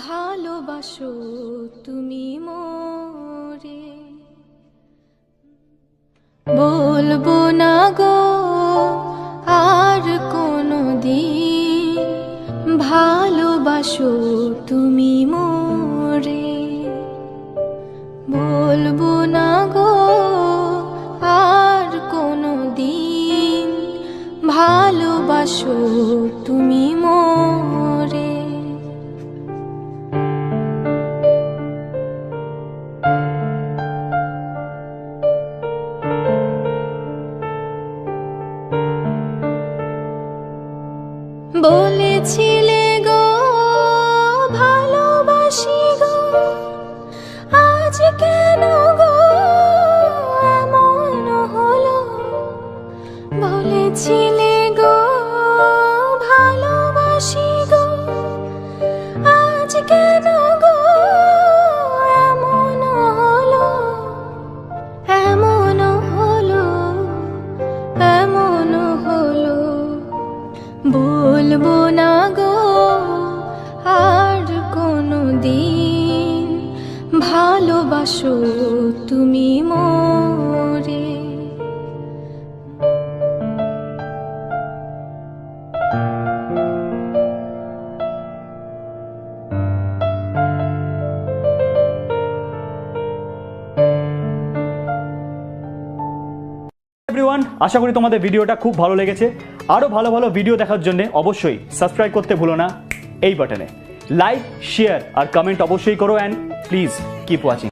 ভালোবাসো তুমি মোরে, বলবো না গো আর কোনো দিন, ভালোবাসো তুমি মোরে, বলবো না গো আর কোনো দিন, ভালোবাসো তুমি মোরে। বলেছিলে গো ভালোবাসি গো, আজ কেন গো এমন হলো, বলেছিলে গো ভালোবাসি গো, আজ কেন গো এমন হলো, এমন হলো, এমন হলো, বলবো না গো আর কোনো দিন, ভালোবাসো তুমি মোরে। এভরিওয়ান, আশা করি তোমাদের ভিডিওটা খুব ভালো লেগেছে। আরও ভালো ভালো ভিডিও দেখার জন্য অবশ্যই সাবস্ক্রাইব করতে ভুলো না এই বাটনে। লাইক, শেয়ার আর কমেন্ট অবশ্যই করো, অ্যান্ড প্লিজ কিপ ওয়াচিং।